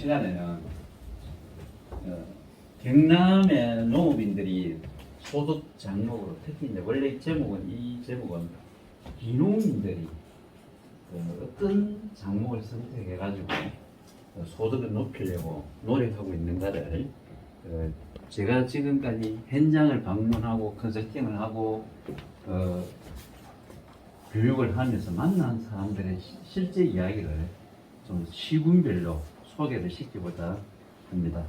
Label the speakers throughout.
Speaker 1: 시간에는 경남의 농업인들이 소득 장목으로 특히 이제 원래 이 제목은 기농인들이 어떤 장목을 선택해가지고 소득을 높이려고 노력하고 있는가를 제가 지금까지 현장을 방문하고 컨설팅을 하고 교육을 하면서 만난 사람들의 실제 이야기를 좀 시군별로 소개를 시키고자 합니다.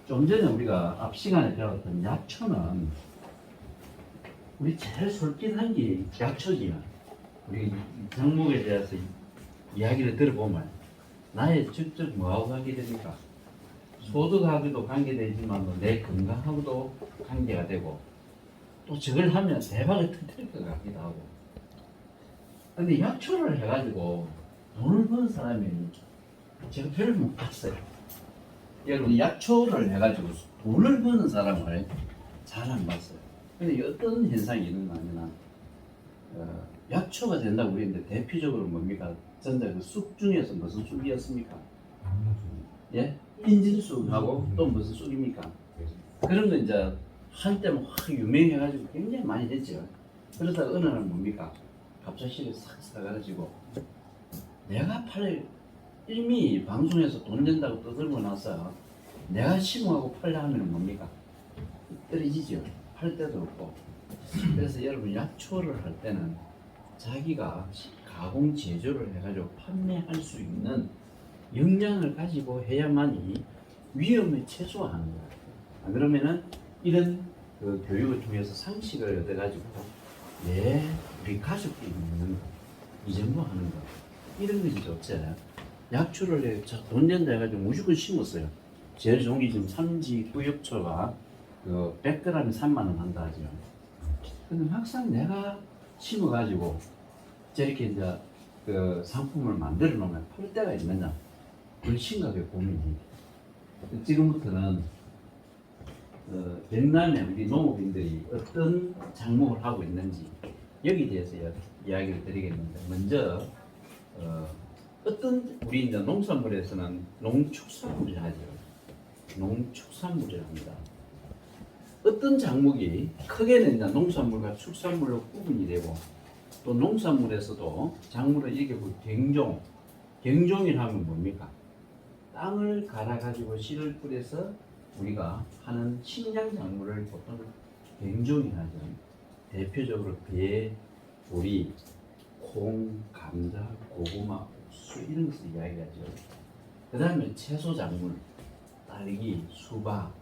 Speaker 1: 좀 전에 우리가 앞 시간에 배웠던 약초는 우리 제일 솔깃한 게 약초지만 우리 장목에 대해서 이야기를 들어보면 나의 직접 뭐하고 관계됩니까? 소득하고도 관계되지만 내 건강하고도 관계가 되고 또 저걸 하면 대박을 터뜨릴 것 같기도 하고. 근데 약초를 해가지고 돈을 버는 사람이 제가 별로 못 봤어요. 여러분 약초를 해가지고 돈을 버는 사람을 잘 안 봤어요. 근데 어떤 현상이 일어나면 약초가 된다고 그랬는데 대표적으로 뭡니까? 전자 그 쑥 중에서 무슨 쑥이었습니까? 예? 인진쑥하고 또 무슨 쑥입니까? 그런 거 이제 한때 확 유명해가지고 굉장히 많이 됐죠. 그러다가 어느 날 뭡니까? 갑자기 싹 사가지고 내가 이미 방송에서 돈 된다고 떠들고 나서 내가 심어하고 팔려 하면 뭡니까? 떨어지죠. 팔 데도 없고. 그래서 여러분 약초를 할 때는 자기가 가공 제조를 해가지고 판매할 수 있는 역량을 가지고 해야만이 위험을 최소화하는 거예요. 안 그러면은 이런 그 교육을 통해서 상식을 얻어가지고 우리 가족끼리 먹는 거, 이 정도 하는 거, 이런 것이 좋지. 약초를 돈 된다 해가지고 무조건 심었어요. 제일 좋은 게 지금 삼지 구엽초가 그 100g에 3만 원 한다 하죠. 근데 막상 내가 심어가지고 저렇게 이제 그 상품을 만들어 놓으면 팔 때가 있느냐? 그건 심각하게 고민이. 지금부터는 경남에 우리 농업인들이 어떤 작목을 하고 있는지 여기에 대해서 이야기를 드리겠는데, 먼저 어떤 우리 이제 농산물에서는 농축산물을 하죠. 농축산물을 합니다. 어떤 작목이 크게는 이제 농산물과 축산물로 구분이 되고, 또 농산물에서도 작물을 이렇게 경종이라면 뭡니까? 땅을 갈아가지고 씨를 뿌려서 우리가 하는 식량 작물을 보통 경종이라죠. 대표적으로 배, 보리, 콩, 감자, 고구마, 옥수 이런 것을 이야기하죠. 그 다음에 채소 작물, 딸기, 수박,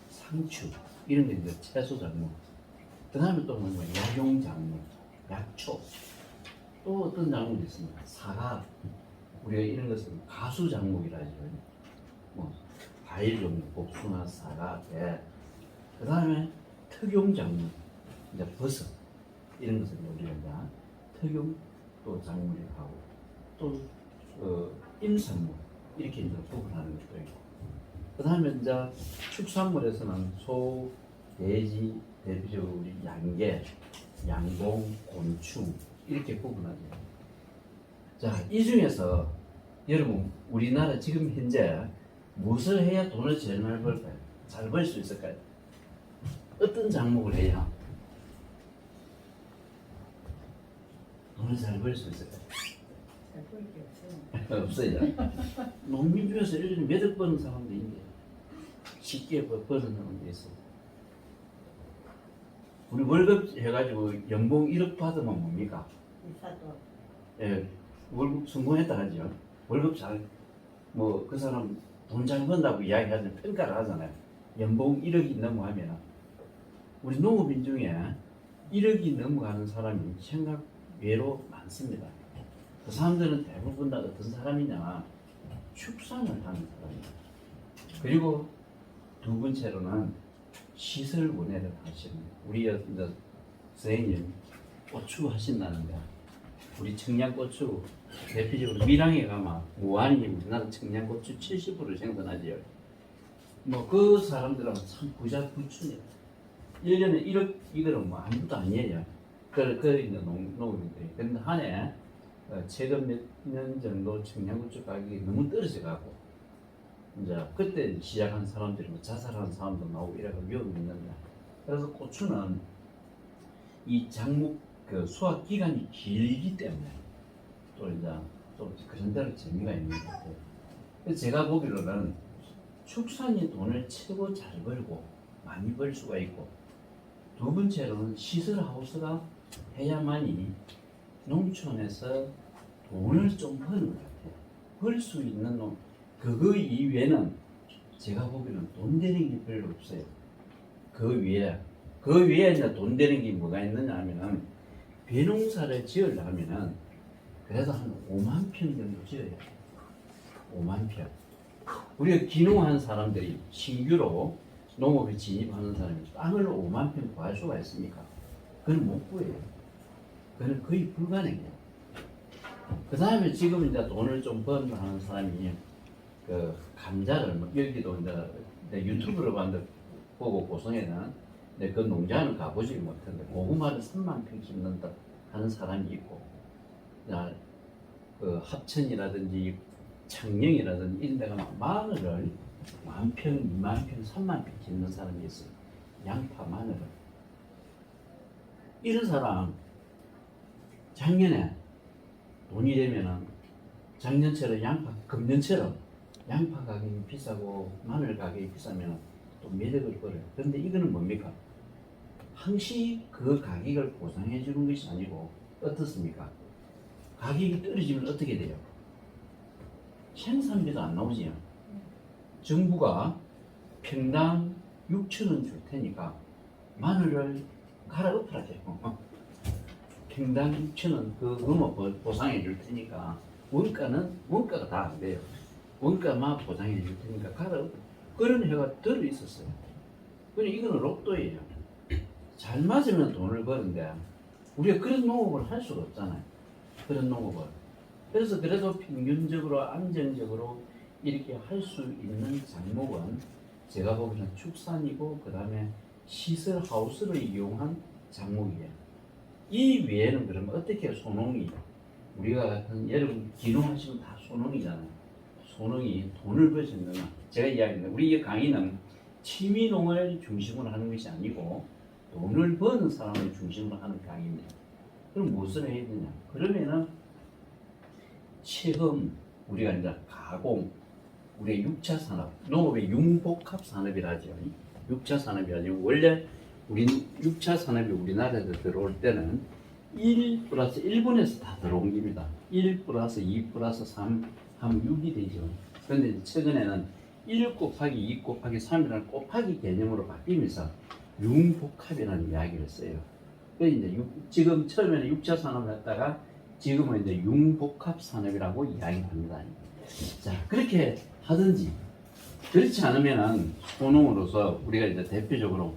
Speaker 1: 상추 이런 게 이제 채소 작물. 그 다음에 또 뭐냐, 약용 작물, 약초. 또 어떤 작물이 있습니까? 사과. 우리가 이런 것을 가수 작물이라 하죠. 뭐 과일 종류, 복숭아, 사과, 배. 그 다음에 특용 작물, 이제 버섯 이런 것을 우리가 이제 특용 또 작물이라고 하고, 또 임산물 이렇게 이제 구분하는 것도 있고. 그 다음에 이제 축산물에서는 소, 돼지, 대표적으로 우리 양계, 양봉, 곤충 이렇게 구분하죠. 자, 이 중에서 여러분 우리나라 지금 현재 무엇을 해야 돈을 제일 많이 벌까요? 잘 벌 수 있을까요? 어떤 작목을 해야 돈을 잘 벌 수 있을까요?
Speaker 2: 잘 보일 게 없어요.
Speaker 1: 없어요. 농민 중에서 1년에 몇억 버는 사람도 있는데 쉽게 버는 사람도 있어. 우리 월급 해가지고 연봉 1억 받으면 뭡니까?
Speaker 2: 이사도
Speaker 1: 예, 월급 성공했다 하죠. 월급 뭐 그 사람 돈 잘 번다고 이야기하는 평가를 하잖아요. 연봉 1억이 넘어가면 우리 농업인 중에 1억이 넘어가는 사람이 생각 외로 많습니다. 그 사람들은 대부분 다 어떤 사람이냐? 축산을 하는 사람이에요. 그리고 두 번째로는 시설 원해를 하시는, 우리 이제 선생님 고추 하신다는데, 우리 청양고추 대표적으로 밀양에 가면 무안이 우리나라 청양고추 70%를 생산하지요. 뭐 그 사람들은 참 부자 부추네요. 1년에 1억 이거는 뭐 아무것도 아니에요. 그 있는 농민들이. 근데 한 해 최근 몇 년 정도 청양고추 가격이 너무 떨어져 가고 이제 그때 시작한 사람들이 뭐 자살하는 사람도 나오고 이래서 위험이 있는데 그래서 고추는 이 작물 그 수확 기간이 길기 때문에 또 이제 좀 그런 대로 재미가 있는 것 같아요. 그래서 제가 보기로는 축산이 돈을 최고 잘 벌고 많이 벌 수가 있고 두 번째로는 시설하우스가 해야만이 농촌에서 돈을 좀 버는 것 같아요. 벌 수 있는 놈 그거 이외에는 제가 보기로는 돈 되는 게 별로 없어요. 그 위에 이제 돈 되는 게 뭐가 있느냐 하면은 벼농사를 지으려면은 그래도 한 5만 평 정도 지어야 돼요. 5만 평. 우리가 귀농한 사람들이 신규로 농업에 진입하는 사람이 땅을 5만 평 구할 수가 있습니까? 그건 못 구해요. 그건 거의 불가능해요. 그 다음에 지금 이제 돈을 좀 번다 하는 사람이 그 감자를 뭐 여기도 이제 유튜브로 보고 고성에는 그 농장을 가보지 못했는데 고구마를 3만 평 심는다 하는 사람이 있고 그 합천이라든지 창녕이라든지 이런 데가 마늘을 1만 평, 2만 평, 3만 평 짓는 사람이 있어요. 양파, 마늘을. 이런 사람 작년에 돈이 되면은 작년처럼 금년처럼 양파 가격이 비싸고 마늘 가격이 비싸면 또 매력을 벌어요. 그런데 이거는 뭡니까? 항시 그 가격을 보상해 주는 것이 아니고 어떻습니까? 가격이 떨어지면 어떻게 돼요? 생산비도 안 나오지요. 정부가 평당 6,000원 줄 테니까 마늘을 갈아엎으라죠. 평당 6,000원 그거만 보상해 줄 테니까 원가가 다 안 돼요. 원가만 보상해 줄 테니까 갈아엎으라. 그런 해가 들어 있었어요. 근데 이거는 로또예요. 잘 맞으면 돈을 버는데 우리가 그런 농업을 할 수가 없잖아요. 그런 농업을. 그래서 그래도 평균적으로 안정적으로 이렇게 할 수 있는 작목은 제가 보기에는 축산이고 그 다음에 시설 하우스를 이용한 작목이에요. 이 외에는 그러면 어떻게 소농이 우리가 같은 여러분 귀농하시면 다 소농이잖아요. 소농이 돈을 벌 수 있느냐? 제가 이야기했는데 우리 이 강의는 취미농을 중심으로 하는 것이 아니고 돈을 버는 사람을 중심으로 하는 강의입니다. 그럼 무엇을 해야 되냐? 그러면은 최근 우리가 이제 가공, 우리의 6차 산업, 농업의 융복합 산업이라 하죠. 6차 산업이 아니고 원래 우리 6차 산업이 우리나라에서 들어올 때는 1 플러스 1분에서 다 들어온 겁니다. 1 플러스 2 플러스 3 하면 6이 되죠. 그런데 최근에는 1 곱하기 2 곱하기 3이라는 곱하기 개념으로 바뀌면서 융복합이라는 이야기를 써요. 그래서 이제 지금 처음에는 6차 산업을 했다가 지금은 이제 융복합 산업이라고 이야기합니다. 자, 그렇게 하든지 그렇지 않으면은 소농으로서 우리가 이제 대표적으로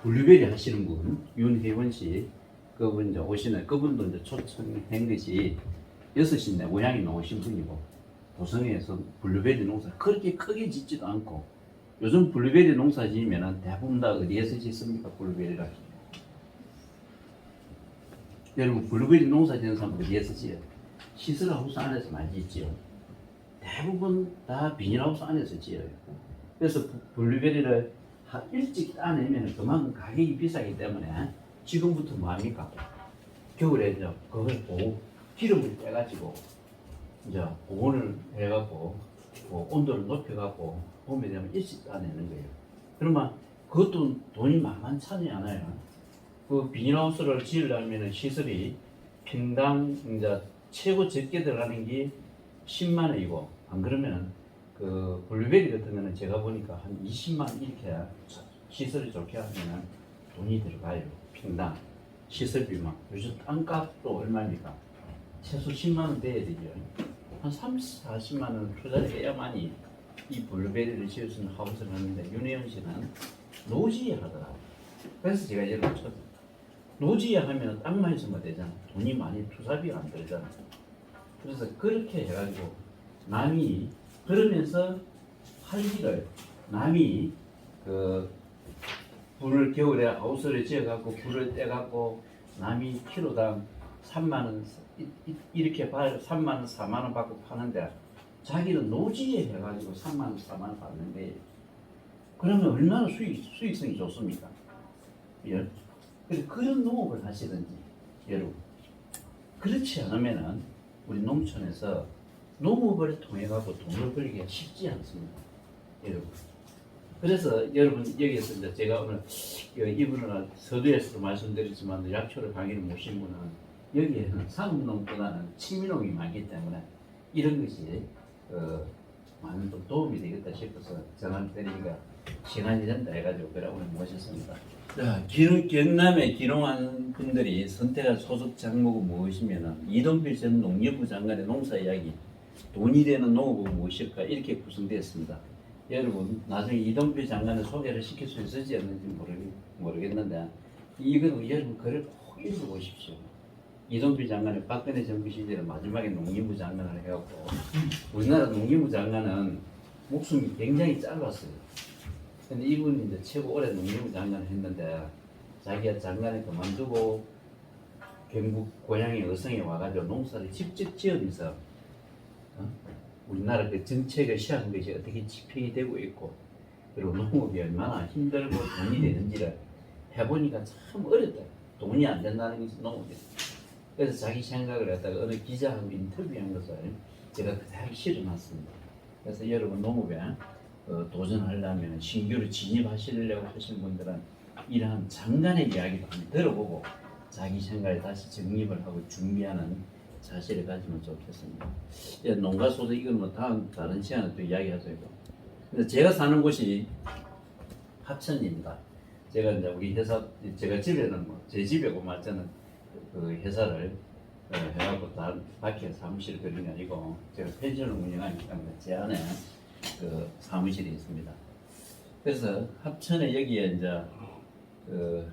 Speaker 1: 블루베리 하시는 분 윤혜원 씨 그분 이제 오시는 그분도 이제 초청한 것이 6인데 고향이 나오신 분이고 고성에서 블루베리 농사 그렇게 크게 짓지도 않고 요즘 블루베리 농사 지으면은 대부분 다 어디에서 짓습니까? 블루베리가 여러분 블루베리 농사 짓는 사람 어디에서 지어요? 시설하우스 안에서 많이 짓지요. 대부분 다 비닐하우스 안에서 지어요. 그래서 블루베리를 일찍 따내면 그만큼 가격이 비싸기 때문에 지금부터 뭐합니까? 겨울에 이제 그걸 보고 기름을 떼가지고 이제 보온을 해갖고 온도를 높여갖고 봄에 되면 일찍 따내는 거예요. 그러면 그것도 돈이 만만치 않아요. 그 비닐하우스를 지으려면 시설이 평당 이제 최고 적게 들어가는 게 10만 원이고 안 그러면 그 블루베리 같은 거는 제가 보니까 한 20만 원 이렇게 시설이 좋게 하면 돈이 들어가요. 평당 시설비만. 요즘 땅값도 얼마입니까? 최소 10만 원 돼야 되죠. 한 30, 40만 원 투자를 해야만이 이 블루베리를 지을 수 있는 하우스를 하는데 윤혜연 씨는 노지에 하더라고요. 그래서 제가 얘를 쳤어요. 노지에 하면 땅만 있으면 되잖아. 돈이 많이 투자비가 안 들잖아. 그래서 그렇게 해가지고 남이 그러면서 활기를 남이 그 불을 겨울에 하우스를 지어갖고 불을 떼갖고 남이 키로당 3만 원 이렇게 3만 원, 4만 원 받고 파는데 자기는 노지에 해가지고 3만 원, 4만 원 받는 거예요. 그러면 얼마나 수익성이 좋습니까? 예? 그래서 그런 농업을 하시든지 여러분. 그렇지 않으면은 우리 농촌에서 농업을 통해 갖고 돈을 벌기가 쉽지 않습니다, 여러분. 그래서 여러분 여기에서 이제 제가 오늘 이분은 서두에서도 말씀드렸지만 약초를 강의를 모신 분은 여기에는 상업농보다는 친미농이 많기 때문에 이런 것이 많은 좀 도움이 되겠다 싶어서 전화를 드리니까 시간이 된다 해가지고 그래 오늘 모셨습니다. 자, 경남에 기농한 분들이 선택한 소속 작목은 무엇이면은 이동필 전 농림부 장관의 농사 이야기, 돈이 되는 농업은 무엇일까 이렇게 구성되었습니다. 여러분 나중에 이동필 장관을 소개를 시킬 수 있을지 없는지 모르겠는데 이거는 여러분 글을 꼭 읽어보십시오. 이동필 장관은 박근혜 정부 시절에 마지막에 농림부 장관을 해갖고 우리나라 농림부 장관은 목숨이 굉장히 짧았어요. 근데 이분이 이제 최고 오래 농림부 장관을 했는데 자기가 장관을 그만두고 경북 고향의 어성에 와가지고 농사를 직접 지으면서 우리나라 그 정책을 시작한 것이 어떻게 집행이 되고 있고 그리고 농업이 얼마나 힘들고 돈이 되는지를 해보니까 참 어렵다. 돈이 안 된다는 것이 농업이다. 그래서 자기 생각을 갖다가 어느 기자하고 인터뷰한 것을 제가 그대로 실어놨습니다. 그래서 여러분 농업에 도전하려면 신규로 진입하시려고 하신 분들은 이러한 장관의 이야기도 한번 들어보고 자기 생각을 다시 정립을 하고 준비하는 자세를 가지면 좋겠습니다. 농가 소득 이건 뭐 다른 시간에 또 이야기하자고. 근데 제가 사는 곳이 합천입니다. 제가 이제 우리 회사 제가 집에는 뭐 제 집이고 말자는 그 회사를 해갖고 다 밖에 사무실 그런 게 아니고 제가 펜션을 운영하기 때문에 제 안에 그 사무실이 있습니다. 그래서 합천에 여기에 이제 그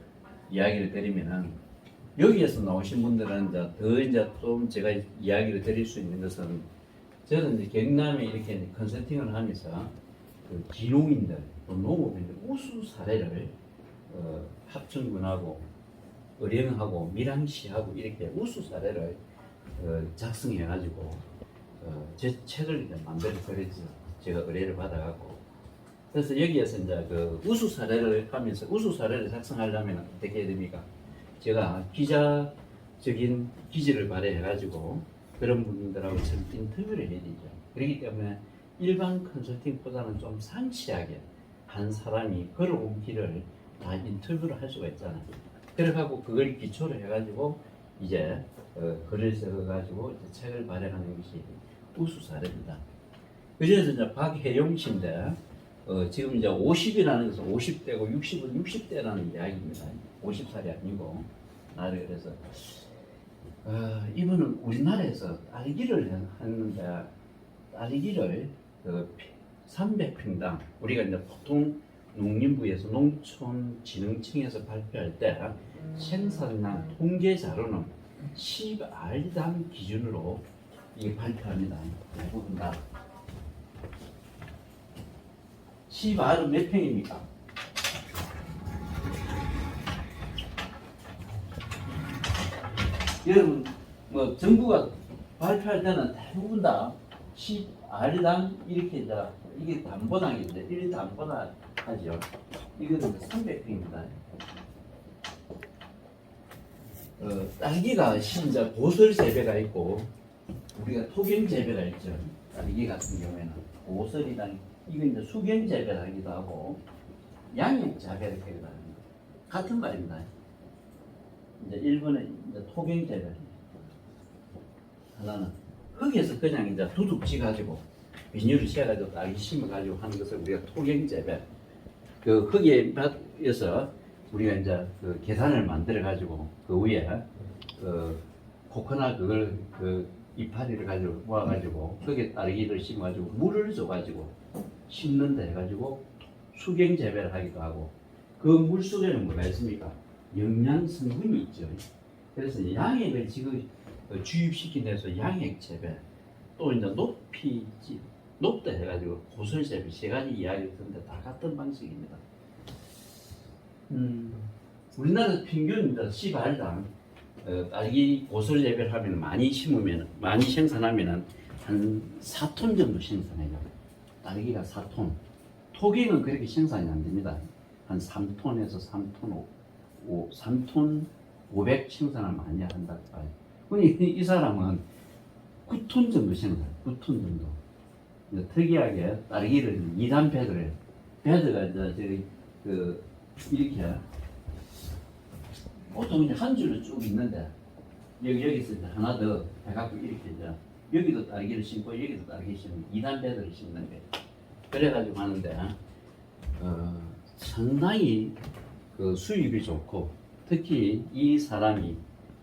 Speaker 1: 이야기를 드리면은 여기에서 나오신 분들은 이제 좀 제가 이야기를 드릴 수 있는 것은 저는 이제 경남에 이렇게 컨설팅을 하면서 그 기농인들 또 농업인들 우수 사례를 합천군하고 의령하고 밀양시하고 이렇게 우수 사례를 작성해가지고 제 책을 이제 만들어 드렸죠. 제가 의뢰를 받아갖고 그래서 여기에서 이제 그 우수 사례를 하면서 우수 사례를 작성하려면 어떻게 해야 됩니까? 제가 기자적인 기질을 발휘해가지고 그런 분들하고 좀 인터뷰를 해야 되죠. 그렇기 때문에 일반 컨설팅보다는 좀 상시하게 한 사람이 걸어온 길을 다 인터뷰를 할 수가 있잖아요. 그래가지고 그걸 기초로 해가지고 이제 글을 써가지고 이제 책을 발행하는 것이 우수 사례입니다. 그래서 이제 박혜용 씨인데 지금 이제 50이라는 것은 50대고 60은 60대라는 이야기입니다. 50살이 아니고 나를 그래서 이분은 우리나라에서 딸기를 했는데 딸기를 300평당 우리가 이제 보통 농림부에서 농촌진흥청에서 발표할 때 생산량 통계 자료는 10알당 기준으로 이게 발표합니다. 대부분 다 10알은 몇 평입니까? 여러분 뭐 정부가 발표할 때는 대부분 다 10알당 이렇게 이게 담보당인데 1담보당 하죠. 이거는 300평입니다. 딸기가 진짜 고설 재배가 있고 우리가 토경 재배가 있죠. 딸기 같은 경우에는 고설이랑 이거 이제 수경 재배를 하기도 하고 양육 재배를 하기도 합니다. 같은 말입니다. 이제 일본의 이제 토경 재배 하나는 흙에서 그냥 이제 두둑지 가지고 비닐을 씌워가지고 딸기 심어가지고 하는 것을 우리가 토경 재배. 그 흙에서 우리가 이제 그 계단을 만들어 가지고 그 위에 그 코코넛 그걸 그 이파리를 가지고 모아가지고 거기에 딸기를 심어가지고 물을 줘가지고 심는다 해가지고 수경 재배를 하기도 하고 그 물 속에는 뭐가 있습니까? 영양 성분이 있죠. 그래서 양액을 지금 주입시키면서 양액 재배 또 이제 높다 해가지고 고설 재배 세 가지 이야기를 듣는데 다 같은 방식입니다. 우리나라 평균 10알당 딸기 고설 재배하면 많이 심으면 많이 생산하면은 한 4톤 정도 생산해요. 딸기가 4톤. 토기는 그렇게 생산이 안 됩니다. 한 3톤에서 3톤 500 생산을 많이 한다고 봐요. 근데 이 사람은 9톤 정도 생산해요. 9톤 정도. 이제 특이하게 딸기를 2단 배드를 해요. 배드가 이제 저기 이렇게 보통 이제 한 줄로 쭉 있는데 여기서 이제 하나 더 해갖고 이렇게 이제 여기도 딸기를 심고 여기도 딸기 심고 2단 배드를 심는 거예요. 그래가지고 하는데 상당히 그 수입이 좋고 특히 이 사람이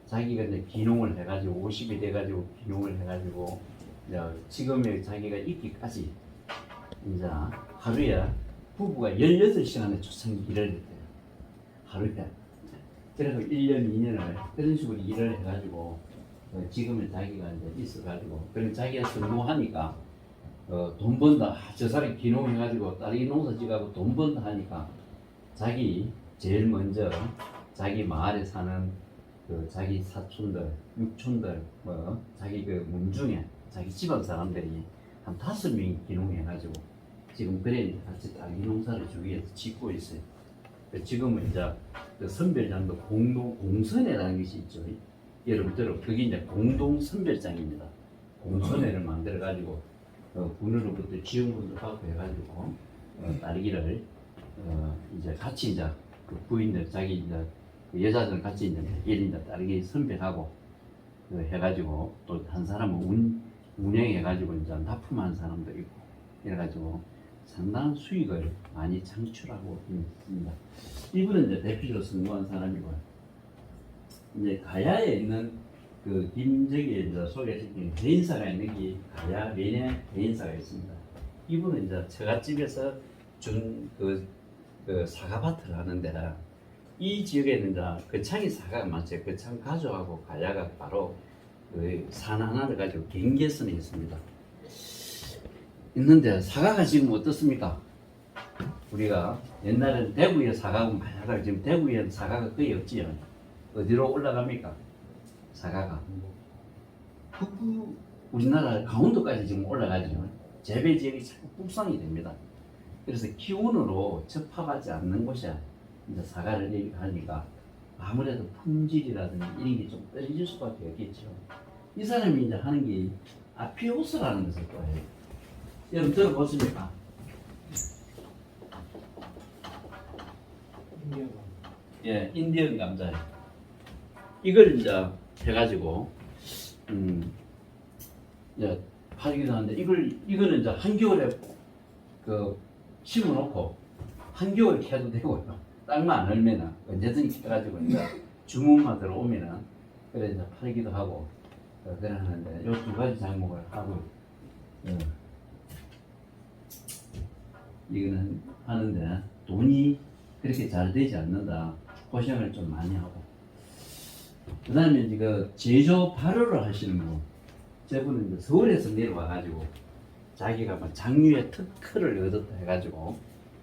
Speaker 1: 자기가 이제 기농을 해가지고 50이 돼가지고 기농을 해가지고 이제 지금의 자기가 있기까지 이제 하루에 부부가 18시간의 초창 일을 했대요. 하루에. 그래서 1년, 2년을 그런 식으로 일을 해가지고 지금은 자기가 이제 있어가지고 그런 자기가 성공하니까 돈 번다. 저 사람이 기농해가지고 딸기 농사 지어가지고 돈 번다 하니까 자기 제일 먼저 자기 마을에 사는 그 자기 사촌들, 육촌들, 뭐 자기 그 문중에 자기 집안 사람들이 한 5명이 기농해가지고 지금 그래 같이 딸기 농사를 주위에서 짓고 있어요. 지금은 이제 그 선별장도 공선회라는 것이 있죠. 여러분들 그게 이제 공동 선별장입니다. 공선회를 만들어 가지고 군으로부터 지원금도 받고 해가지고 딸기를 이제 같이 이제 그 부인들 자기 이제 그 여자들 같이 이제 이제 딸기 선별하고 해가지고 또 한 사람은 운영해가지고 이제 납품한 사람도 있고 이래가지고 상당한 수익을 많이 창출하고 있습니다. 이분은 이제 대표적으로 성공한 사람이고요. 이제 가야에 있는 그 김저기에 이제 소개시킨 대인사가 있는 게 가야 면에 대인사가 있습니다. 이분은 이제 처갓집에서 준 그 사과밭을 하는데 이 지역에는 이제 거창이 사과가 많죠. 거창 가족하고 가야가 바로 그 산 하나를 가지고 경계선에 있습니다. 있는데 사과가 지금 어떻습니까? 우리가 옛날에는 대구에 사과가 많이 하다가 지금 대구에는 사과가 거의 없지요. 어디로 올라갑니까? 사과가 북부 우리나라 강원도까지 지금 올라가죠. 재배 지역이 자꾸 북상이 됩니다. 그래서 기온으로 접합하지 않는 곳에 이제 사과를 이렇게 하니까 아무래도 품질이라든지 이런 게 좀 떨어질 수밖에 없겠죠. 이 사람이 이제 하는 게 아피오스라는 것을 또 해요. 여러분 들어보십니까? 예, 인디언 감자예요. 이걸 이제 해가지고 이제 팔기도 하는데 이거는 이제 한겨울에 그 심어놓고 한겨울에 캐도 되고요. 땅만 안 얼면은 언제든지 캐가지고 이제 주문만 들어오면은 그래 이제 팔기도 하고 그래 하는데 요 두 가지 작목을 하고 이거는 하는데 돈이 그렇게 잘 되지 않는다. 고생을 좀 많이 하고. 그 다음에 이제 제조 발효를 하시는 분. 저분은 이제 서울에서 내려와가지고 자기가 막 장류의 특허를 얻었다 해가지고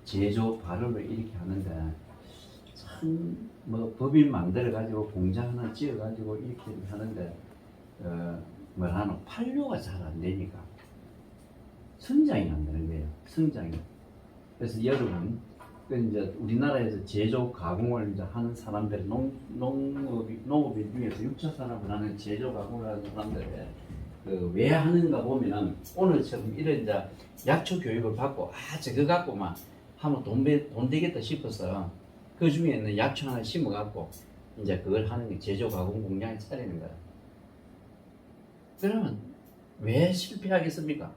Speaker 1: 제조 발효를 이렇게 하는데 참 뭐 법인 만들어가지고 공장 하나 지어가지고 이렇게 하는데 뭐라노 판로가 잘 안 되니까 성장이 안 되는 거예요. 성장이. 그래서 여러분 그 이제 우리나라에서 제조 가공을 이제 하는 사람들 농업인 중에서 6차 산업을 하는 제조 가공을 하는 사람들 왜 하는가 보면은 오늘처럼 이런 이제 약초 교육을 받고 저거 갖고만 하면 돈 되겠다 싶어서 그 중에 있는 약초 하나 심어 갖고 이제 그걸 하는 게 제조 가공 공장에 차리는 거야. 그러면 왜 실패하겠습니까?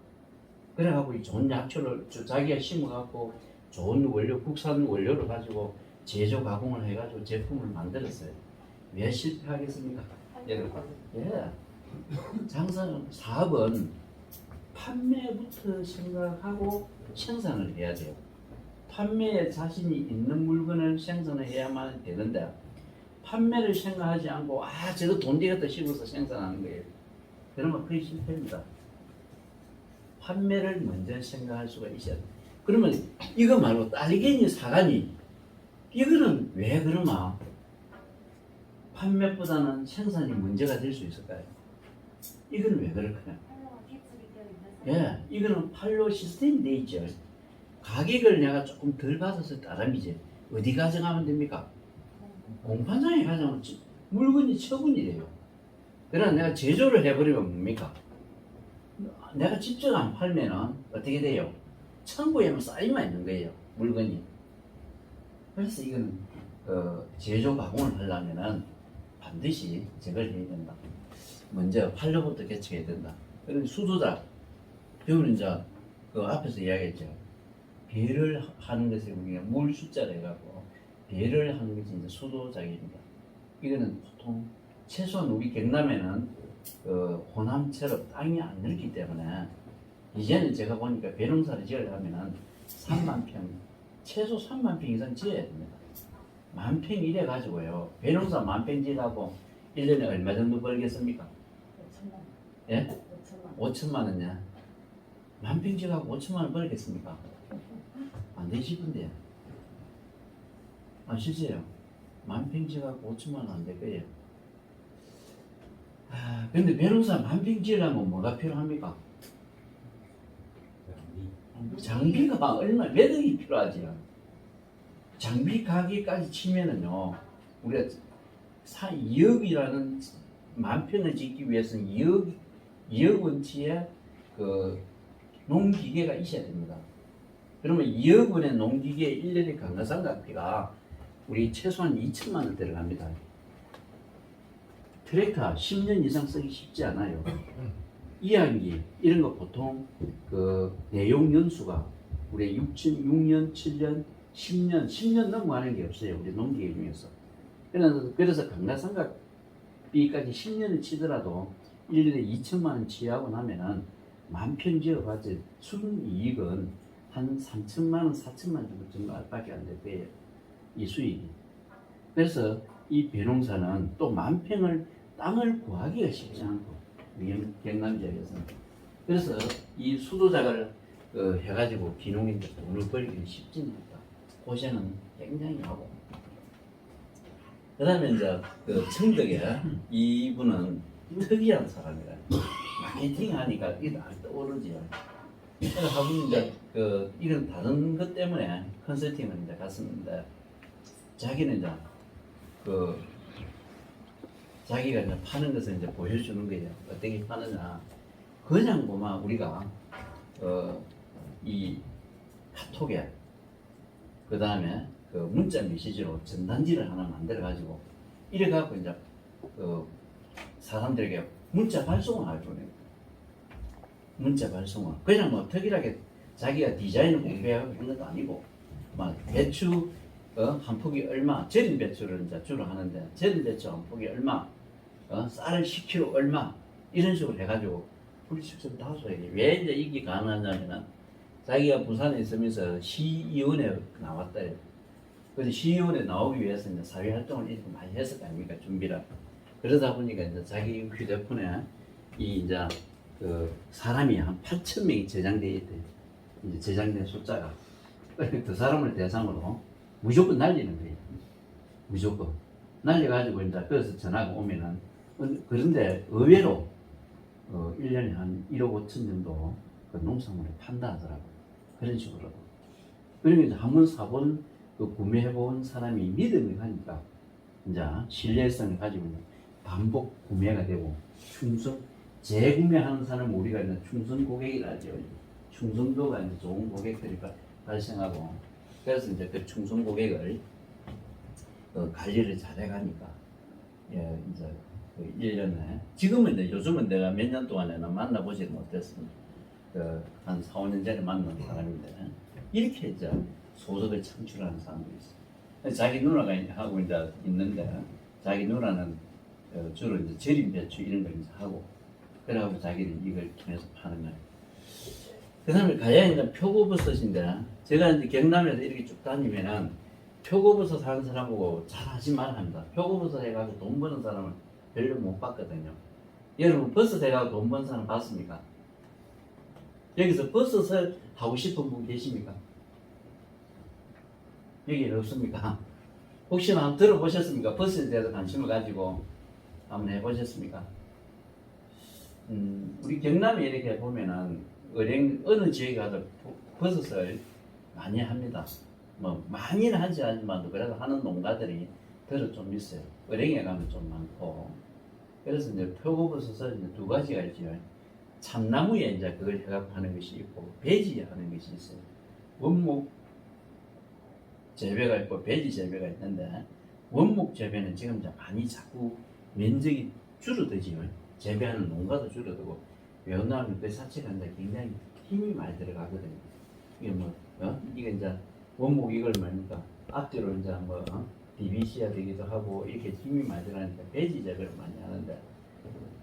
Speaker 1: 그래갖고 좋은 약초를 자기가 심어갖고 좋은 원료, 국산 원료를 가지고 제조 가공을 해가지고 제품을 만들었어요. 왜 실패하겠습니까? 여러분, 예. 사업은 판매부터 생각하고 생산을 해야 돼요. 판매에 자신이 있는 물건을 생산을 해야만 되는데 판매를 생각하지 않고 저거 돈 되겠다 싶어서 생산하는 거예요. 그러면 그게 실패입니다. 판매를 먼저 생각할 수가 있어야 돼. 그러면 이거 말고 딸기니 사과니 이거는 왜 그러나 판매보다는 생산이 문제가 될 수 있을까요? 이건 왜 그럴까요? 예, 이거는 판로 시스템이 돼 있죠. 가격을 내가 조금 덜 받아서 따람이지. 어디 가져가면 됩니까? 공판장에 가져가면 물건이 처분이 돼요. 그러나 내가 제조를 해버리면 뭡니까? 내가 직접 안 팔면은 어떻게 돼요? 창고에만 쌓여만 있는 거예요, 물건이. 그래서 이거는 제조 가공을 하려면은 반드시 제거를 해야 된다. 먼저 판로부터 개척해야 된다. 그럼 수도자, 배우는 이제 그 앞에서 이야기했죠. 배를 하는 것에 우리가 물 숫자를 해갖고 배를 하는 것이 이제 수도작입니다. 이거는 보통 최소한 우리 경남에는 호남처럼 땅이 안 넓기 때문에 이제는 제가 보니까 배농사를 지으려면은 3만 평, 최소 3만 평 이상 지어야 됩니다. 10,000평 이래 가지고요. 배농사 10,000평 지으라고 1년에 얼마 정도 벌겠습니까?
Speaker 2: 5천만 원.
Speaker 1: 예?
Speaker 2: 5천만 원.
Speaker 1: 5천만 원이야. 10,000평 지어갖고 5천만 원 벌겠습니까? 안 되시던데요. 아, 실제요. 10,000평 지어갖고 5천만 원 안 될 거예요. 아, 근데 배농사 10,000평 지으려면 뭐가 필요합니까? 장비가 얼마, 몇 억이 필요하지요. 장비 가격까지 치면은요, 우리가 2억이라는 10,000평을 짓기 위해서는 2억 원치의 그 농기계가 있어야 됩니다. 그러면 2억 원의 농기계 1년의 감가상각비가 우리 최소한 2천만 원 들어갑니다. 트랙터 10년 이상 쓰기 쉽지 않아요. 이항기 이런 거 보통 그 내용 연수가 우리 6년, 7년, 10년 넘어가는 게 없어요. 우리 농기계 중에서. 그래서 감가상각비까지 10년을 치더라도 1년에 2천만 원 치하고 나면은 10,000평 지어봤자 순이익은 한 3천만 원, 4천만 원 정도밖에 안 될 거예요. 이 수익이. 그래서 이 배농사는 또 10,000평을 땅을 구하기가 쉽지 않고 경남 지역에서는. 그래서 이 수도자가를 해가지고 기농인들 돈을 벌기는 쉽지는 않다. 고생은 굉장히 하고. 그 다음에 이제 그 청덕에 이분은 특이한 사람이라 마케팅 하니까 이게 다 떠오르지요. 그래서 하분 이제 이런 다른 것 때문에 컨설팅을 이제 갔었는데 자기는 이제 자기가 이제 파는 것을 이제 보여주는 거예요. 어떻게 파느냐. 그냥 보면 우리가 이 카톡에 그 다음에 그 문자 메시지로 전단지를 하나 만들어 가지고 이래 갖고 이제 사람들에게 문자 발송을 할 거예요. 문자 발송을 그냥 뭐 특이하게 자기가 디자인을 공개하고 그런 것도 아니고 막 배추 한 폭이 얼마, 절인 배추를 이제 주로 하는데 절인 배추 한 폭이 얼마, 쌀을 10kg 얼마 이런 식으로 해가지고 우리 직접 다소에게 왜 이제 이게 가능하냐면은 자기가 부산에 있으면서 시의원에 나왔다요. 그래서 시의원에 나오기 위해서 이제 사회 활동을 이렇게 많이 했을 거 아닙니까 준비를. 그러다 보니까 이제 자기 휴대폰에 이제 그 사람이 한 8,000명이 저장되어 있대요. 이제 저장된 숫자가 그 사람을 대상으로 무조건 날리는 거예요. 무조건 날려가지고 이제 그래서 전화가 오면은 그런데 의외로 1년에 한 1억 5천 정도 그 농산물을 판다 하더라고요. 그런 식으로. 그러니까 이제 한번 사본 구매해본 사람이 믿음이 가니까 이제 신뢰성을 가지고 반복 구매가 되고 재구매하는 사람은 우리가 이제 충성 고객이라 하죠. 충성도가 이제 좋은 고객들이 발생하고 그래서 이제 그 충성 고객을 관리를 잘해가니까 이제 1년에 지금은 이제 요즘은 내가 몇 년 동안에는 만나보지 못했습니다. 한 4, 5년 전에 만난 사람인데 이렇게 이제 소득을 창출하는 사람도 있어요. 자기 누나가 하고 이제 있는데 자기 누나는 주로 이제 절임 배추 이런 걸 이제 하고 그래가지고 자기는 이걸 통해서 파는 거예요. 그 다음에 가야 이제 표고버섯인데 제가 이제 경남에서 이렇게 쭉 다니면은 표고버섯 하는 사람하고 잘 하지 말아 합니다. 표고버섯 해가지고 돈 버는 사람을 별로 못 봤거든요. 여러분 버섯 해가지고 돈 버는 사람 봤습니까? 여기서 버섯을 하고 싶은 분 계십니까? 여기 없습니까? 혹시나 한번 들어보셨습니까? 버스에 대해서 관심을 가지고 한번 해보셨습니까? 우리 경남에 이렇게 보면은 은행 어느 지역에 가도 버섯을 많이 합니다. 뭐 많이는 하지 않지만 그래도 하는 농가들이 들어 좀 있어요. 은행에 가면 좀 많고. 그래서 이제 표고버섯은 이제 두 가지가 있죠. 참나무에 이제 그걸 해갖고 하는 것이 있고 배지에 하는 것이 있어요. 원목 재배가 있고 배지 재배가 있는데 원목 재배는 지금 이제 많이 자꾸 면적이 줄어들지요. 재배하는 농가도 줄어들고 왜냐하면 그 자체가 이제 굉장히 힘이 많이 들어가거든요. 이게 뭐 이게 이제 원목 이걸 뭡니까 앞뒤로 이제 뭐 DBC가 되기도 하고 이렇게 힘이 많이 들어가니까 배지 재배를 많이 하는데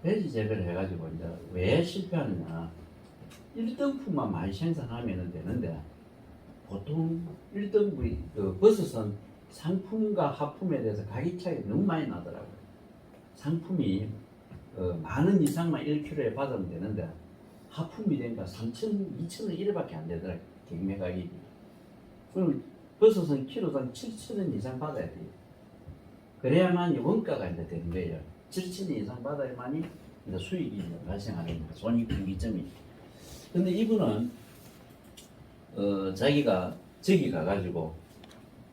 Speaker 1: 배지 재배를 해가지고 이제 왜 실패하느냐 1등품만 많이 생산하면 되는데 보통 1등분이 그 버섯은 상품과 하품에 대해서 가격 차이가 너무 많이 나더라고요. 상품이 만원 이상만 1kg에 받으면 되는데 하품이 되니까 3,000원, 2,000원 이래밖에 안 되더라고요. 경매 가격이. 그럼 버섯은 키로당 7,000원 이상 받아야 돼요. 그래야만 원가가 이제 되는 거예요. 7,000원 이상 받아야만이 이제 수익이 이제 발생하는 거예요. 손익분기점이. 근데 이분은 자기가 저기 가가지고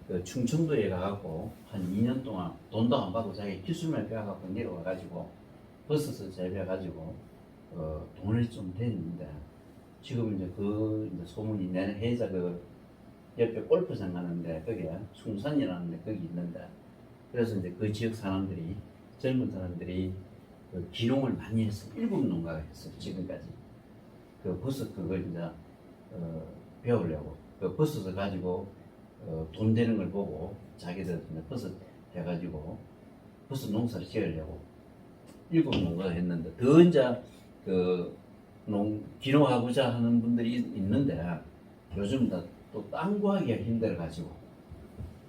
Speaker 1: 그 충청도에 가갖고 한 2년 동안 돈도 안 받고 자기 기술만 배워갖고 내려와가지고 버섯을 재배해가지고 돈을 좀 됐는데 지금 이제 그 이제 소문이 내는 해자 그 옆에 골프장 가는데 거기에 숭산이라는 데 거기 있는데 그래서 이제 그 지역 사람들이 젊은 사람들이 그 기농을 많이 했어. 7농가가 했어요 지금까지. 그 버섯 그걸 이제 배우려고 그 버섯을 가지고 돈 되는 걸 보고 자기들 버섯 해가지고 버섯 농사를 지으려고 7농가가 했는데 더 이제 그 기농하고자 하는 분들이 있는데 요즘 또 땅 구하기가 힘들어가지고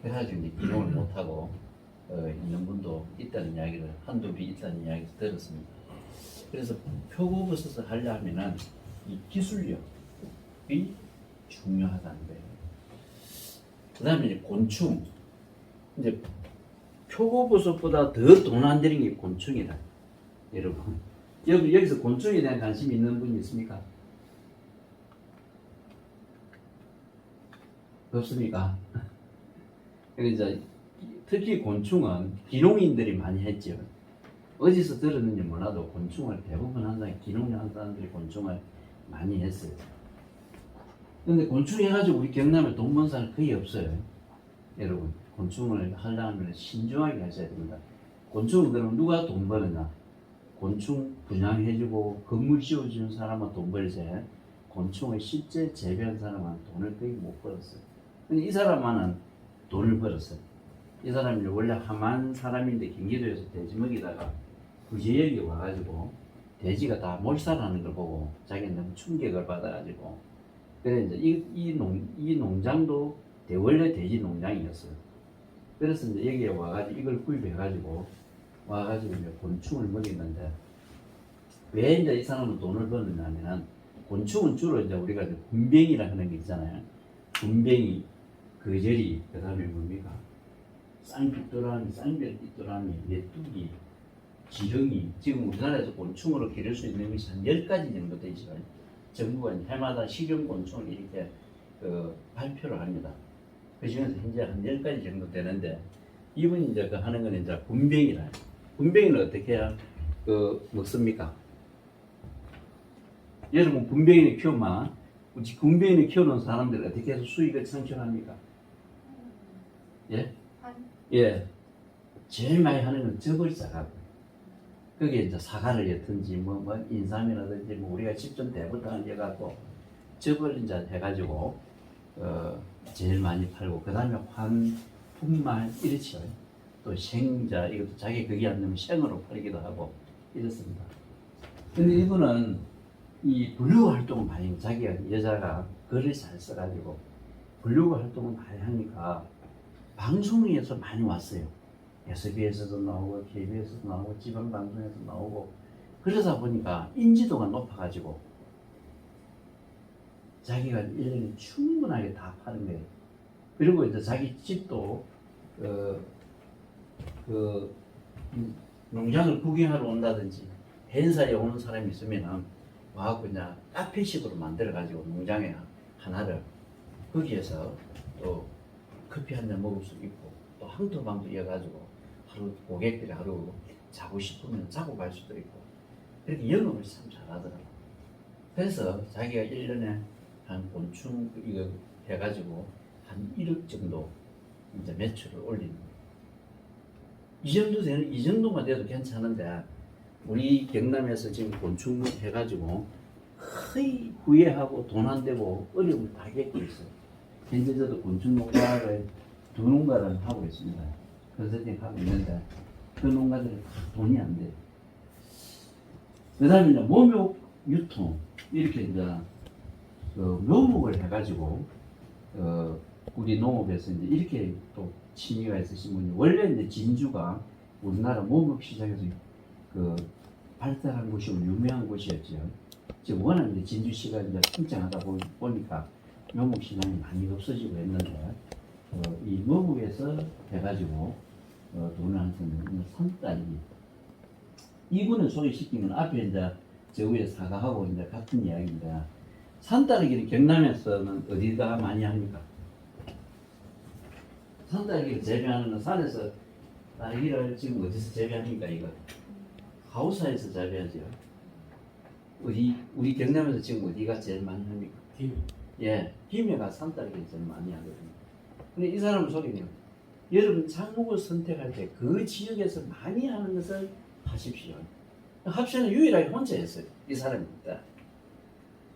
Speaker 1: 그래가지고 이제 기농을 못하고 있는 분도 있다는 이야기를 한둘이 있다는 이야기를 들었습니다. 그래서 표고버섯을 하려면은 이 기술력이 중요하다는 거예요. 그 다음에 이제 곤충. 이제 표고버섯보다 더 돈 안 되는 게 곤충이다. 여러분. 여기서 곤충에 대한 관심 있는 분이 있습니까? 없습니까? 그래서 특히 곤충은 기농인들이 많이 했죠. 어디서 들었는지 몰라도 곤충을 대부분 한 사람이 기농하는 사람들이 곤충을 많이 했어요. 근데 곤충 해가지고 우리 경남에 돈 버는 사람 거의 없어요. 여러분, 곤충을 하려면 신중하게 하셔야 됩니다. 곤충은 그럼 누가 돈 버느냐? 곤충 분양해주고 건물 씌워주는 사람은 돈 벌지 곤충을 실제 재배한 사람은 돈을 거의 못 벌었어요. 근데 이 사람만은 돈을 벌었어요. 이 사람이 원래 함한 사람인데 경기도에서 돼지 먹이다가 그 지역에 와가지고 돼지가 다 몰살하는 걸 보고 자기는 너무 충격을 받아가지고 그래 이제 이 농장도 원래 돼지 농장이었어요. 그래서 이제 여기에 와가지고 이걸 구입해가지고 와가지고 이제 곤충을 먹였는데 왜 이제 이 사람은 돈을 버느냐면은 곤충은 주로 이제 우리가 이제 군뱅이라 하는 게 있잖아요. 군뱅이, 거저리, 그 다음에 뭡니까? 쌍빛도라미, 쌍별빛도라미, 메뚜기, 지렁이. 지금 우리나라에서 곤충으로 기를 수 있는 것이 한 10가지 정도 되죠. 정부가 해마다 식용곤충을 이렇게 발표를 합니다. 그 중에서 현재 한 10가지 정도 되는데 이분이 이제 그 하는 건 이제 군뱅이라. 군뱅이는 어떻게 해야 먹습니까? 여러분 군뱅이를 키우면 우리 군뱅이를 키우는 사람들 어떻게 해서 수익을 창출합니까? 예? 예. 제일 많이 하는 건 즙을 싸가고 거기에 이제 사과를 였든지 뭐 인삼이라든지 뭐 우리가 직접 대부터 해갖고 즙을 이제 해가지고 제일 많이 팔고 그 다음에 환, 분말 이렇죠. 또 생자 이것도 자기 거기 안 되면 생으로 팔기도 하고 이렇습니다. 근데 이분은 이 블로그 활동을 많이 자기가 여자가 글을 잘 써가지고 블로그 활동을 많이 하니까 방송에서 많이 왔어요. SBS도 나오고 KBS도 나오고 지방방송에서 나오고 그러다 보니까 인지도가 높아가지고 자기가 1년에 충분하게 다 파는 거예요. 그리고 이제 자기 집도 그 농장을 구경하러 온다든지 행사에 오는 사람이 있으면은 와갖고 그냥 카페식으로 만들어 가지고 농장에 하나를 거기에서 또 커피 한 잔 먹을 수 있고 또 항토방도 이어가지고 하루 고객들이 하루 자고 싶으면 자고 갈 수도 있고 그렇게 영업을 참 잘하더라고. 그래서 자기가 1년에 한 곤충 이거 해가지고 한 1억 정도 이제 매출을 올리는 거예요. 이 정도만 돼도 괜찮은데 우리 경남에서 지금 곤충 해가지고 거의 후회하고 돈 안 되고 어려움을 다 겪고 있어요. 현재 저도 곤충 농가를 2농가를 하고 있습니다. 컨설팅 하고 있는데 그 농가들이 다 돈이 안 돼요. 그 다음에 이제 묘목 유통 이렇게 이제 그 묘목을 해가지고 우리 농업에서 이제 이렇게 또 취미가 있으신 분이 원래 이제 진주가 우리나라 묘목 시장에서 그 발달한 곳이고 유명한 곳이었죠. 지금 워낙 이제 진주시가 이제 성장하다 보니까 묘목 시장이 많이 없어지고 했는데 이 묘목에서 해가지고 돈을 한 쓰는 산딸기 이분을 소개시키면 앞에 이제 저 위에 사과하고 이제 같은 이야기인데 산딸기를 경남에서는 어디다 많이 합니까? 산딸기를 재배하는 건 산에서 딸기를 지금 어디서 재배합니까 이거? 하우사에서 재배하죠. 우리 경남에서 지금 어디가 제일 많이 합니까? 김해. 예, 김해가 산딸기를 제일 많이 하거든요. 근데 이 사람을 소개해요. 여러분 작목을 선택할 때 그 지역에서 많이 하는 것을 하십시오. 합시는 유일하게 혼자 했어요. 이 사람입니다.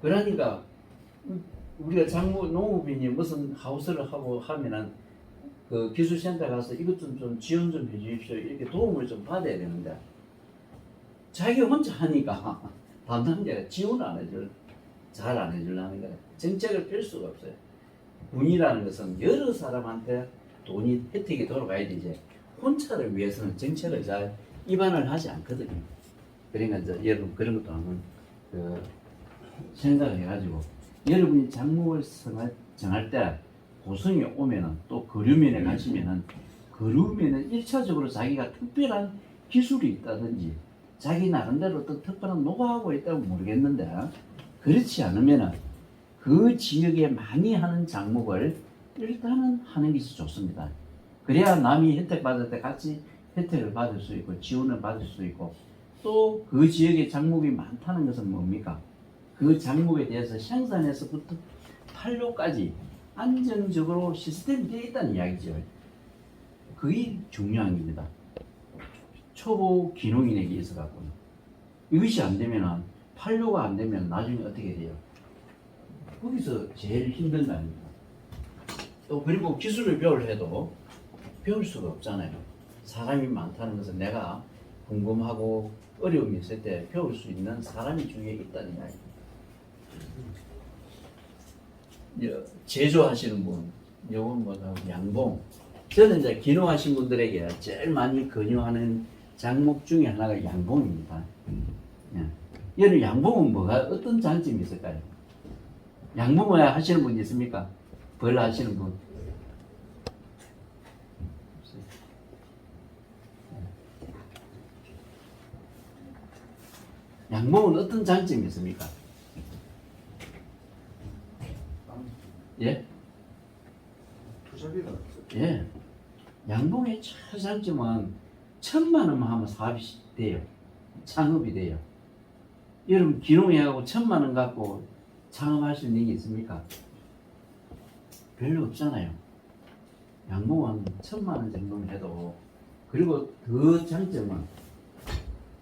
Speaker 1: 그러니까 우리가 농업인이 무슨 하우스를 하고 하면은 그 기술센터 가서 이것 좀 지원 좀 해주십시오. 이렇게 도움을 좀 받아야 되는데 자기 혼자 하니까 담당자가 지원 잘 안 해주려는 거예요. 정책을 펼 수가 없어요. 군이라는 것은 여러 사람한테 돈이 혜택이 돌아가야 되지 혼자를 위해서는 정책을 잘 입안을 하지 않거든요. 그러니까 이제 여러분 그런 것도 한번 생각을 해가지고 여러분이 작목을 정할 때 고성이 오면은 또 거류면에 가시면은 거류면은 1차적으로 자기가 특별한 기술이 있다든지 자기 나름대로 어떤 특별한 노하우가 있다고 모르겠는데 그렇지 않으면은 그 지역에 많이 하는 작목을 일단은 하는 것이 좋습니다. 그래야 남이 혜택 받을 때 같이 혜택을 받을 수 있고 지원을 받을 수 있고 또 그 지역에 작목이 많다는 것은 뭡니까? 그 작목에 대해서 생산에서부터 판로까지 안정적으로 시스템이 되어 있다는 이야기죠. 그게 중요한 겁니다. 초보 기농인에게 있어갖고 이것이 안 되면 판로가 안 되면 나중에 어떻게 돼요? 거기서 제일 힘든 거 아닙니까? 또 그리고 기술을 배우려 배울 수가 없잖아요. 사람이 많다는 것은 내가 궁금하고 어려움이 있을 때 배울 수 있는 사람이 주위에 있다는 이야기. 제조하시는 분, 요건 뭐다 양봉. 저는 이제 기농하신 분들에게 제일 많이 권유하는 작목 중에 하나가 양봉입니다. 여러분 양봉은 어떤 장점이 있을까요? 양봉을 하시는 분 있습니까? 벌 하시는 분? 양봉은 어떤 장점이 있습니까? 예?
Speaker 3: 투자비가
Speaker 1: 예. 양봉의 최장점은 1,000만 원만 하면 사업이 돼요. 창업이 돼요. 여러분 기농해하고 1,000만 원 갖고 창업할 수 있는 게 있습니까? 별로 없잖아요. 양봉은 1,000만 원 정도는 해도 그리고 그 장점은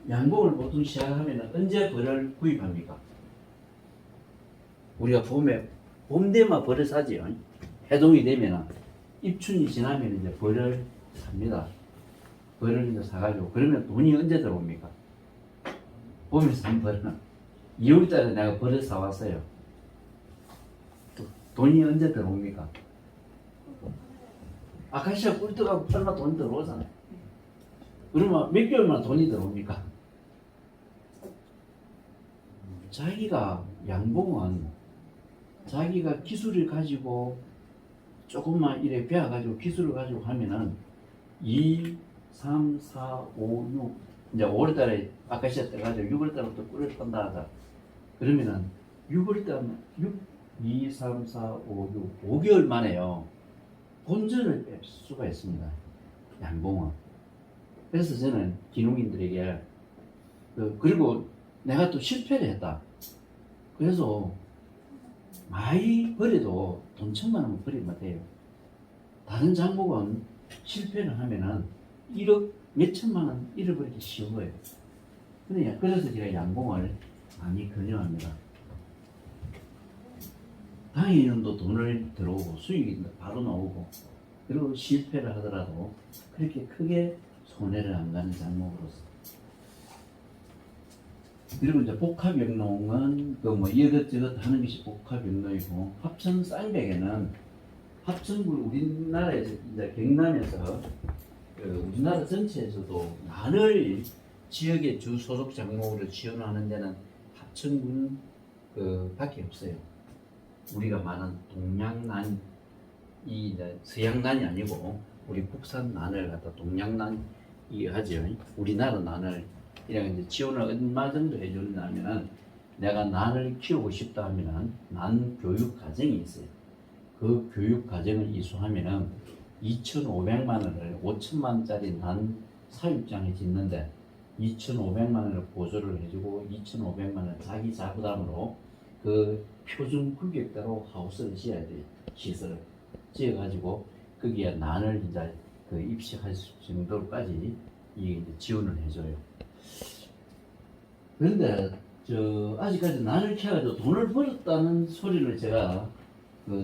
Speaker 1: 양봉을 보통 시작하면 언제 벌을 구입합니까? 우리가 봄 되면 벌을 사지요. 해동이 되면 입춘이 지나면 이제 벌을 삽니다. 벌을 이제 사가지고 그러면 돈이 언제 들어옵니까? 봄에 산 벌은 2월달에 내가 벌을 사왔어요. 돈이 언제 들어옵니까? 아카시아 꿀떡하고 팔마 돈 들어오잖아요. 그러면 몇 개월만 돈이 들어옵니까? 자기가 양봉은 자기가 기술을 가지고 조금만 이래 배워가지고 기술을 가지고 하면은 이 3, 4, 5, 6 이제 5월달에 아카시아 때 가지고 6월달부터 꿀을 떤다 하자. 그러면은 6월달 6, 2, 3, 4, 5, 6 5개월 만에요. 본전을 뺄 수가 있습니다. 양봉은. 그래서 저는 기농인들에게 그리고 내가 또 실패를 했다. 그래서 많이 버려도 돈 1,000만 원 버리면 돼요. 다른 장목은 실패를 하면은 1억 몇천만 원 잃어버리기 쉬워요. 그래서 제가 양봉을 많이 권유합니다. 당연히도 돈을 들어오고 수익이 바로 나오고 그리고 실패를 하더라도 그렇게 크게 손해를 안 가는 장목으로서. 그리고 이제 복합영농은 그 뭐 이것저것 하는 것이 복합영농이고 합천 쌍백에는 합천군 우리나라에서 이제 경남에서 우리나라 전체에서도 난을 지역의 주 소속 작목으로 지원하는 데는 합천군 밖에 없어요. 우리가 말하는 동양난 이 이제 서양난이 아니고 우리 국산 난을 갖다 동양난이 하죠. 우리나라 난을 이렇게 이제 지원을 얼마 정도 해주냐면은 내가 난을 키우고 싶다 하면은 난 교육 과정이 있어요. 그 교육 과정을 이수하면은 2,500만 원을 5천만 원짜리 난 사육장에 짓는데 2,500만 원을 보조를 해주고 2,500만 원 자기 자부담으로 그 표준 규격대로 하우스를 지어야 돼요. 시설을 지어가지고 거기에 난을 이제 그 입식할 정도까지 이게 지원을 해줘요. 그런데 아직까지 난을 키워가지고 돈을 벌었다는 소리를 제가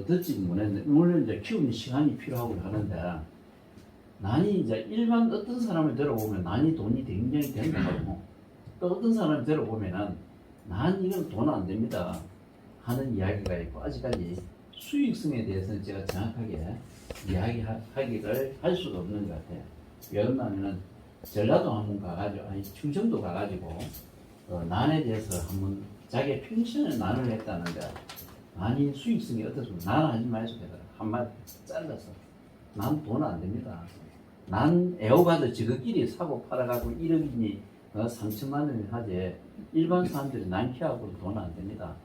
Speaker 1: 듣지 못했는데 물론 이제 키우는 시간이 필요하고 하는데 난이 이제 일반 어떤 사람을 들어보면 난이 돈이 굉장히 된다고 또 어떤 사람을 들어보면은 난 이건 돈 안 됩니다 하는 이야기가 있고 아직까지 수익성에 대해서는 제가 정확하게 이야기하기를 할 수가 없는 것 같아요. 왜냐하면 전라도 한번 가가지고 아니 충청도 가가지고 난에 대해서 한번 자기 평생을 난을 했다는데 난이 수익성이 어떻습니까? 난 하지 마시오 한마디 잘라서 난 돈 안 됩니다. 난 애호가도 저거끼리 사고 팔아가고 1억이니 3천만 원이 하지 일반 사람들이 난 키워갖고 돈 안 됩니다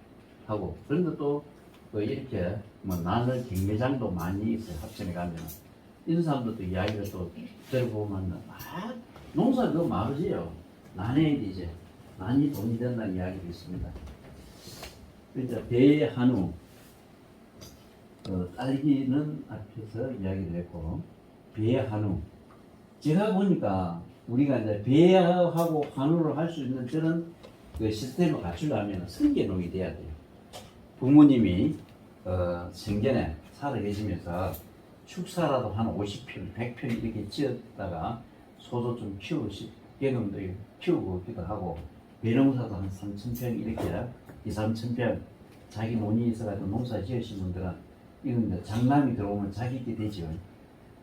Speaker 1: 하고 그런데 또 이렇게 뭐 난을 경매장도 많이 있어요. 합천에 가면 이런 사람들도 이야기를 또 들어보면 농사 그거 마르지요. 난에 이제 난이 돈이 된다는 이야기도 있습니다. 이제 배 한우 딸기는 앞에서 이야기를 했고 배 한우 제가 보니까 우리가 이제 배하고 한우를 할 수 있는 저런 그 시스템을 갖추려면 성계농이 돼야 돼요. 부모님이 생전에 살아 계시면서 축사라도 한 50평, 100평 이렇게 지었다가 소도 좀 경험도 키우고 기도 하고 배농사도 한 3,000평 이렇게 2, 3,000평 자기 논이 있어가지고 농사 지으신 분들은 이건 장남이 들어오면 자기게 되죠.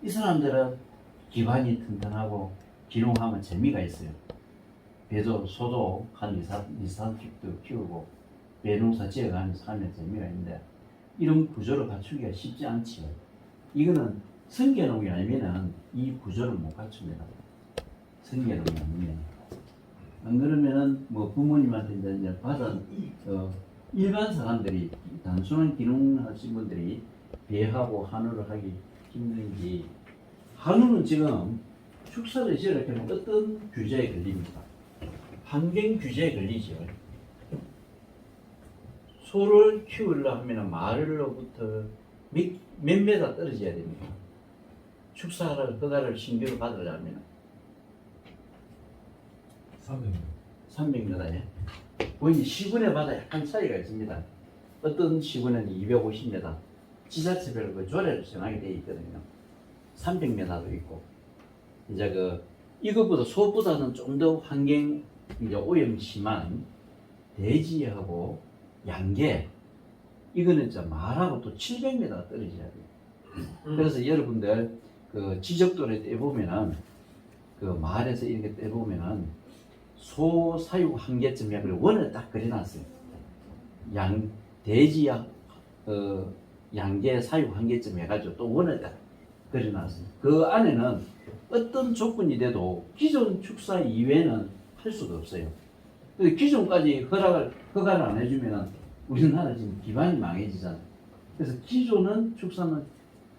Speaker 1: 이 사람들은 기반이 튼튼하고 기농하면 재미가 있어요. 배도 소도 한 2, 30도 키우고 배농사 지어가면서 하면 재미가 있는데 이런 구조를 갖추기가 쉽지 않지요. 이거는 성계농이 아니면은 이 구조를 못 갖춥니다. 성계농이 아니면 안 그러면은 뭐 부모님한테 이제 받은 일반 사람들이 단순한 기농하신 분들이 배하고 한우를 하기 힘든지 한우는 지금 축사를 지으려고 하면 어떤 규제에 걸립니까? 환경 규제에 걸리죠. 소를 키우려고 하면 마을로부터 몇 메다 떨어져야 됩니다. 축사를 허가를 신규로 받으려면 300m에 보이는 시군에마다 약간 차이가 있습니다. 어떤 시군에는 250m 지자체별로 그 조례로 정하게 되어 있거든요. 300m도 있고 이제 이것보다 소보다는 좀 더 환경 이제 오염 심한 돼지하고 양계 이거는 이제 말하고 또 700m 떨어져야 돼요. 그래서 여러분들 그 지적도를 떼보면은 그 마을에서 이렇게 떼보면은 소 사육 한계점이 원을 딱 그려놨어요. 돼지 양계 사육 한계점 해가지고 또 원을 딱 그려놨어요. 그 안에는 어떤 조건이 돼도 기존 축사 이외에는 할 수가 없어요. 근데 기존까지 허가를 안 해주면 우리나라 지금 기반이 망해지잖아요. 그래서 기존은 축사는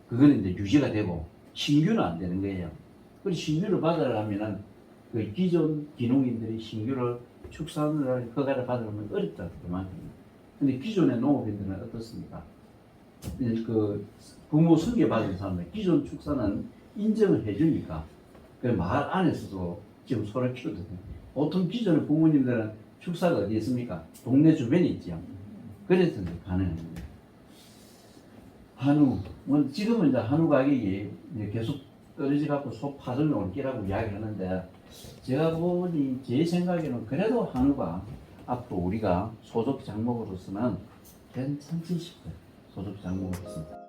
Speaker 1: 그거는 이제 유지가 되고 신규는 안 되는 거예요. 그리고 신규를 받으려면은 그 기존 기농인들이 신규를 축산을 허가를 받으려면 어렵다 그만입니다. 근데 기존의 농업인들은 어떻습니까? 그 부모 승계 받은 사람들 기존 축사는 인정을 해주니까 그 마을 안에서도 지금 소를 키우거든요. 보통 기존의 부모님들은 축사가 어디 있습니까? 동네 주변에 있지요. 그래서 이제 가능합니다. 한우, 뭐 지금은 이제 한우 가격이 이제 계속 떨어져 갖고 소 파전이 올 기라고 이야기하는데 제가 보니 제 생각에는 그래도 한우가 앞으로 우리가 소득 작목으로서는 괜찮지 싶어요. 소득 작목으로서.